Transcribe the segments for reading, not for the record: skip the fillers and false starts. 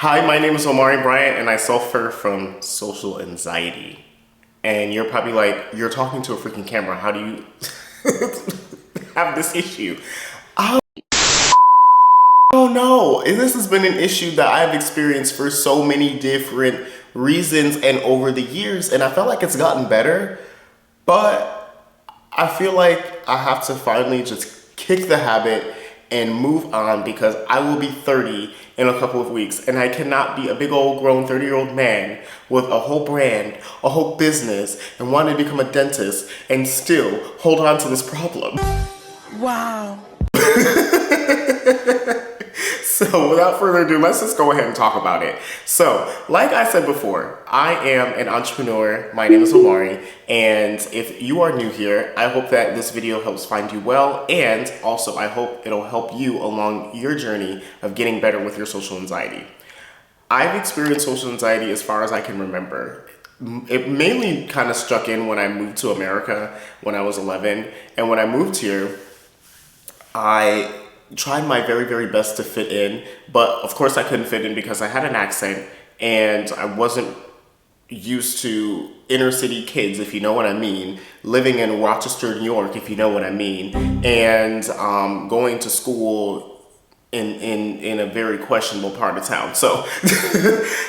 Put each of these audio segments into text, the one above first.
Hi, my name is Omari Bryant, and I suffer from social anxiety. And you're probably like, you're talking to a freaking camera. How do you have this issue? I don't know. This has been an issue that I've experienced for so many different reasons and over the years, and I felt like it's gotten better, but I feel like I have to finally just kick the habit and move on because I will be 30 in a couple of weeks and I cannot be a big old grown 30-year-old man with a whole brand, a whole business, and want to become a dentist and still hold on to this problem. Wow. So without further ado, let's just go ahead and talk about it. So, like I said before, I am an entrepreneur. My name is Omari, and if you are new here, I hope that this video helps find you well, and also I hope it'll help you along your journey of getting better with your social anxiety. I've experienced social anxiety as far as I can remember. It mainly kind of struck in when I moved to America when I was 11, and when I moved here, I tried my very, very best to fit in, but of course I couldn't fit in because I had an accent and I wasn't used to inner city kids, if you know what I mean, living in Rochester, New York, if you know what I mean, and going to school in a very questionable part of town. So,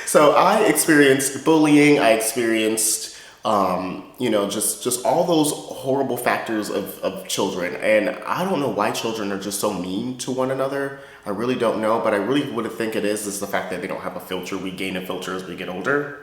so I experienced bullying, I experienced just all those horrible factors of children. And I don't know why children are just so mean to one another. I really don't know, but I really would think it is the fact that they don't have a filter. We gain a filter as we get older.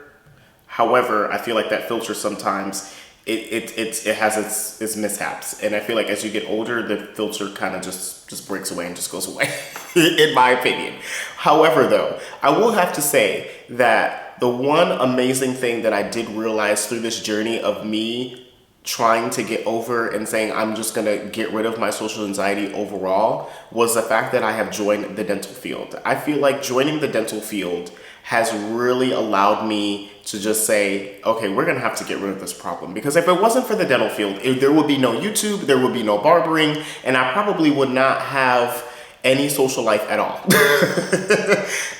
However, I feel like that filter sometimes it has its mishaps. And I feel like as you get older, the filter kind of just breaks away and just goes away, in my opinion. However, though, I will have to say that the one amazing thing that I did realize through this journey of me trying to get over and saying I'm just gonna get rid of my social anxiety overall was the fact that I have joined the dental field. I feel like joining the dental field has really allowed me to just say, okay, we're gonna have to get rid of this problem. Because if it wasn't for the dental field, there would be no YouTube, there would be no barbering, and I probably would not have any social life at all.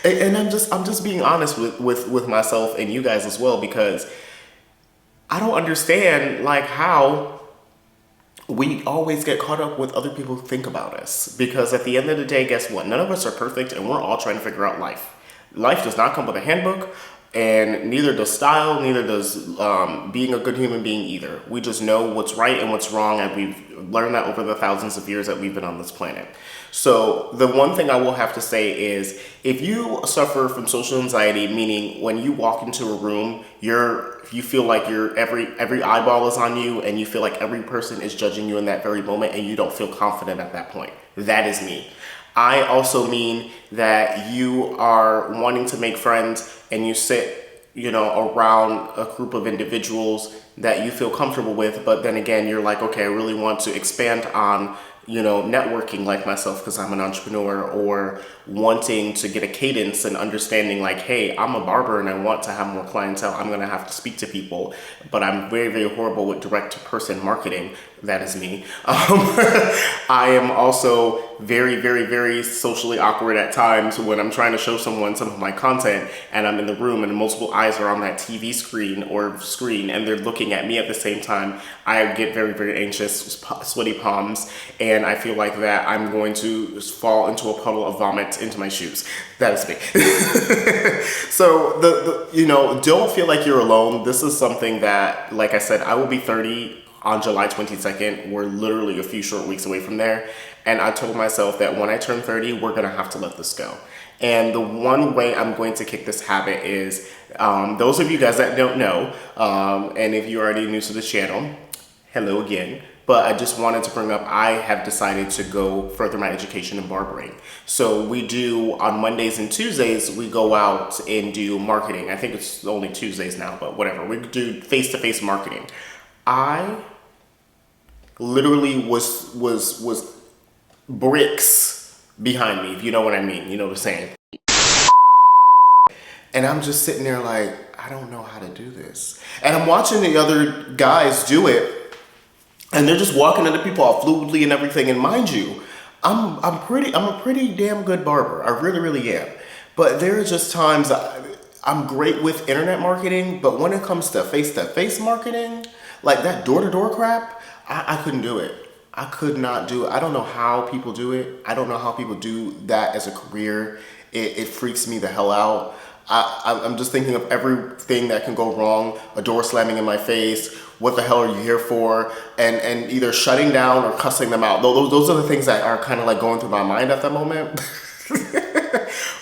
And I'm just being honest with myself and you guys as well, because I don't understand like how we always get caught up with other people who think about us. Because at the end of the day, guess what? None of us are perfect and we're all trying to figure out life. Life does not come with a handbook, and neither does style, neither does being a good human being either. We just know what's right and what's wrong, and we've learned that over the thousands of years that we've been on this planet. So the one thing I will have to say is, if you suffer from social anxiety, meaning when you walk into a room, you feel like every eyeball is on you, and you feel like every person is judging you in that very moment, and you don't feel confident at that point. That is me. I also mean that you are wanting to make friends and you sit, around a group of individuals that you feel comfortable with, but then again, you're like, okay, I really want to expand on, networking like myself because I'm an entrepreneur, or wanting to get a cadence and understanding like, hey, I'm a barber and I want to have more clientele. I'm going to have to speak to people, but I'm very, very horrible with direct to person marketing. That is me. I am also very, very, very socially awkward at times when I'm trying to show someone some of my content and I'm in the room and multiple eyes are on that TV screen and they're looking at me at the same time. I get very, very anxious, sweaty palms, and I feel like that I'm going to fall into a puddle of vomit into my shoes. That is me. So don't feel like you're alone. This is something that, like I said, I will be 30 on July 22nd. We're literally a few short weeks away from there. And I told myself that when I turn 30, we're gonna have to let this go. And the one way I'm going to kick this habit is, those of you guys that don't know, and if you're already new to the channel, hello again. But I just wanted to bring up, I have decided to go further my education in barbering. So we do, on Mondays and Tuesdays, we go out and do marketing. I think it's only Tuesdays now, but whatever. We do face-to-face marketing. I literally was bricks behind me, if you know what I mean. You know what I'm saying? And I'm just sitting there like, I don't know how to do this. And I'm watching the other guys do it, and they're just walking into people all fluidly and everything. And mind you, I'm a pretty damn good barber. I really, really am. But there are just times I'm great with internet marketing, but when it comes to face-to-face marketing, like that door-to-door crap, I couldn't do it. I could not do it. I don't know how people do it. I don't know how people do that as a career. It freaks me the hell out. I'm just thinking of everything that can go wrong. A door slamming in my face. What the hell are you here for? And either shutting down or cussing them out. Those are the things that are kind of like going through my mind at the moment.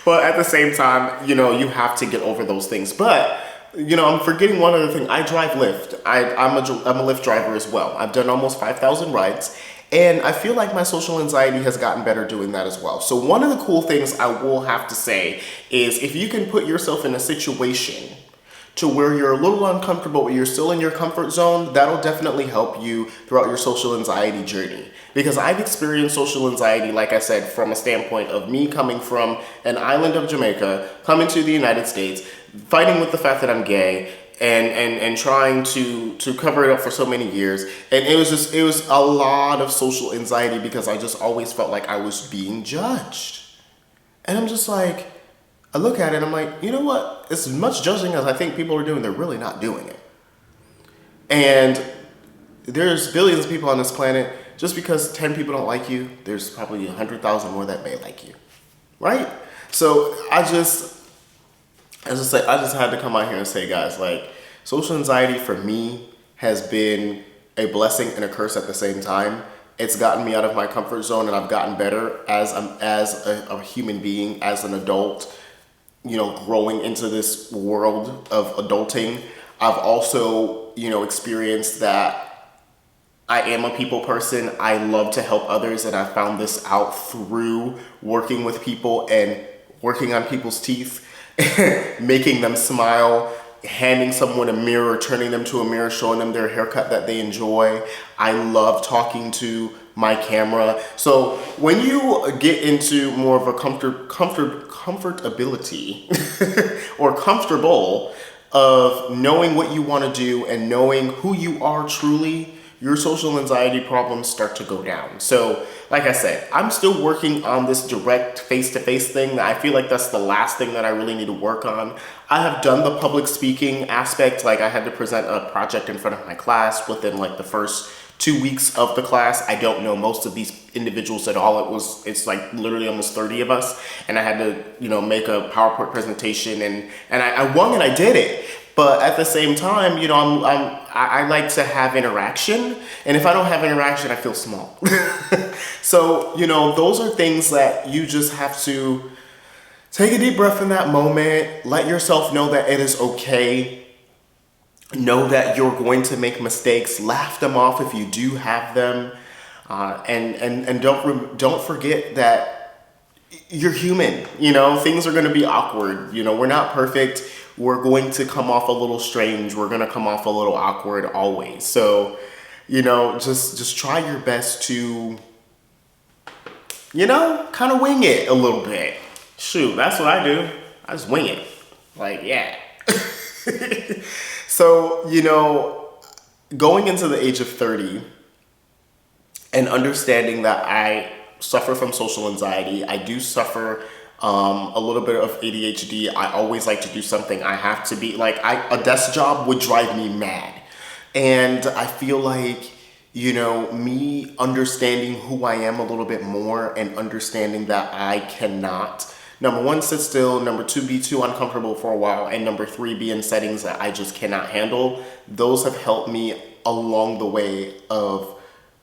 But at the same time, you have to get over those things. But, I'm forgetting one other thing. I drive Lyft. I'm a Lyft driver as well. I've done almost 5,000 rides. And I feel like my social anxiety has gotten better doing that as well. So one of the cool things I will have to say is if you can put yourself in a situation to where you're a little uncomfortable, but you're still in your comfort zone, that'll definitely help you throughout your social anxiety journey. Because I've experienced social anxiety, like I said, from a standpoint of me coming from an island of Jamaica, coming to the United States, fighting with the fact that I'm gay, and trying to cover it up for so many years. And it was a lot of social anxiety because I just always felt like I was being judged. And I'm just like, I look at it and I'm like, you know what? As much judging as I think people are doing, they're really not doing it. And there's billions of people on this planet. Just because 10 people don't like you, there's probably 100,000 more that may like you, right? So I just had to come out here and say, guys, like, social anxiety for me has been a blessing and a curse at the same time. It's gotten me out of my comfort zone, and I've gotten better as a human being, as an adult, growing into this world of adulting. I've also, experienced that I am a people person. I love to help others, and I found this out through working with people and working on people's teeth, making them smile, handing someone a mirror, turning them to a mirror, showing them their haircut that they enjoy. I love talking to my camera. So when you get into more of a comfortability or comfortable of knowing what you want to do and knowing who you are truly, your social anxiety problems start to go down. So, like I said, I'm still working on this direct face-to-face thing. I feel like that's the last thing that I really need to work on. I have done the public speaking aspect. Like, I had to present a project in front of my class within like the first 2 weeks of the class. I don't know most of these individuals at all. It's like literally almost 30 of us. And I had to, make a PowerPoint presentation and I won and I did it. But at the same time, I like to have interaction. And if I don't have interaction, I feel small. So, those are things that you just have to take a deep breath in that moment. Let yourself know that it is okay. Know that you're going to make mistakes. Laugh them off if you do have them. And don't forget that you're human. Things are going to be awkward. We're not perfect. We're going to come off a little strange. We're going to come off a little awkward always. So, just try your best to, kind of wing it a little bit. Shoot, that's what I do. I just wing it. Like, yeah. So, going into the age of 30 and understanding that I suffer from social anxiety, I do suffer a little bit of ADHD. I always like to do something. I have to be like, a desk job would drive me mad. And I feel like, me understanding who I am a little bit more and understanding that I cannot, number one, sit still, number two, be too uncomfortable for a while, and number three, be in settings that I just cannot handle. Those have helped me along the way of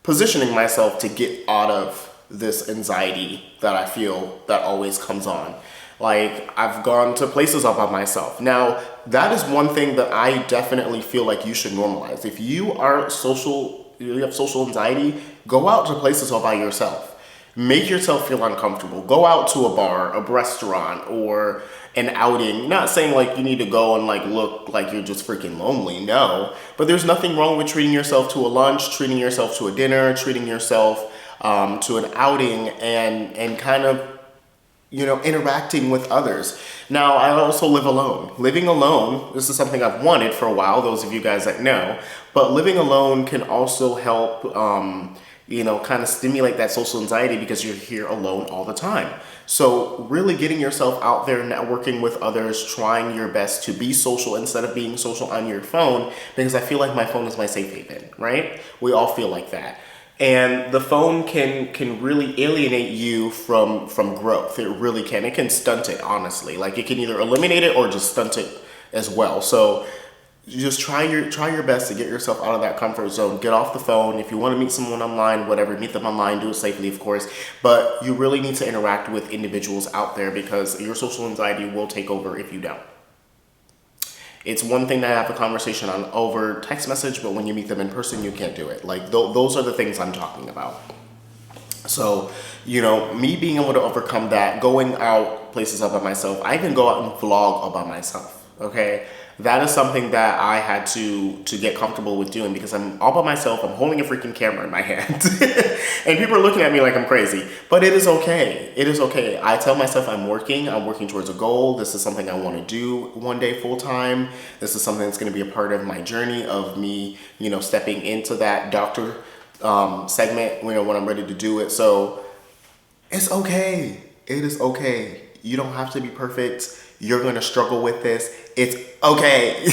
positioning myself to get out of this anxiety that I feel that always comes on. Like, I've gone to places all by myself. Now, that is one thing that I definitely feel like you should normalize. If you have social anxiety, go out to places all by yourself. Make yourself feel uncomfortable. Go out to a bar, a restaurant, or an outing. Not saying like you need to go and like look like you're just freaking lonely. No, but there's nothing wrong with treating yourself to a lunch, treating yourself to a dinner, treating yourself to an outing, and kind of, interacting with others. Now, I also live alone. Living alone, this is something I've wanted for a while, those of you guys that know, but living alone can also help kind of stimulate that social anxiety because you're here alone all the time. So really getting yourself out there, networking with others, trying your best to be social instead of being social on your phone, because I feel like my phone is my safe haven, right? We all feel like that. And the phone can really alienate you from growth. It really can. It can stunt it, honestly. Like, it can either eliminate it or just stunt it as well. So just try your best to get yourself out of that comfort zone. Get off the phone. If you want to meet someone online, whatever, meet them online, do it safely, of course. But you really need to interact with individuals out there, because your social anxiety will take over if you don't. It's one thing to have a conversation on over text message, but when you meet them in person, you can't do it. Like, those are the things I'm talking about. So, me being able to overcome that, going out places all by myself, I even go out and vlog all by myself, okay? That is something that I had to get comfortable with doing, because I'm all by myself. I'm holding a freaking camera in my hand. And people are looking at me like I'm crazy. But it is okay. It is okay. I tell myself I'm working towards a goal. This is something I want to do one day full time. This is something that's going to be a part of my journey of me, stepping into that doctor segment, when I'm ready to do it. So it's okay. It is okay. You don't have to be perfect. You're going to struggle with this. It's okay.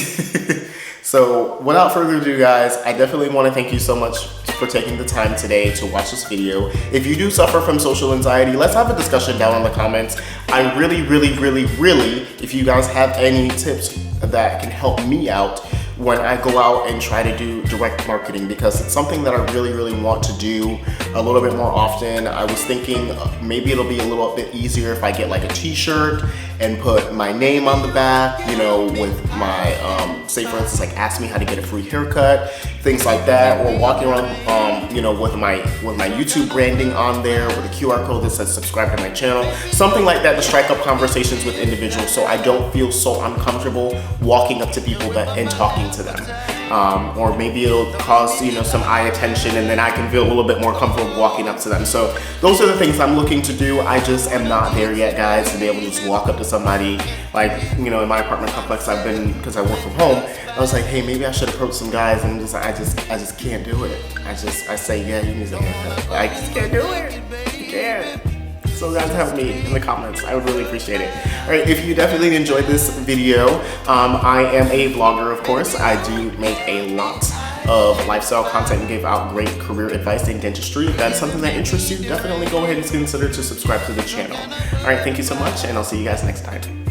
So without further ado, guys, I definitely want to thank you so much for taking the time today to watch this video. If you do suffer from social anxiety, let's have a discussion down in the comments. I really, if you guys have any tips that can help me out when I go out and try to do direct marketing, because it's something that I really want to do a little bit more often. I was thinking maybe it'll be a little bit easier if I get like a t-shirt and put my name on the back, with my, say for instance, like ask me how to get a free haircut, things like that, or walking around, with my YouTube branding on there with a QR code that says subscribe to my channel, something like that to strike up conversations with individuals so I don't feel so uncomfortable walking up to people and talking to them. Or maybe it'll cause, some eye attention, and then I can feel a little bit more comfortable walking up to them. So those are the things I'm looking to do. I just am not there yet, guys, to be able to just walk up to somebody. Like, in my apartment complex, because I work from home, I was like, hey, maybe I should approach some guys, and I just can't do it. I say, yeah, you need a haircut. I just can't do it. You can't. So guys, help me in the comments. I would really appreciate it. All right, if you definitely enjoyed this video, I am a vlogger, of course. I do make a lot of lifestyle content and give out great career advice in dentistry. If that's something that interests you, definitely go ahead and consider to subscribe to the channel. All right, thank you so much, and I'll see you guys next time.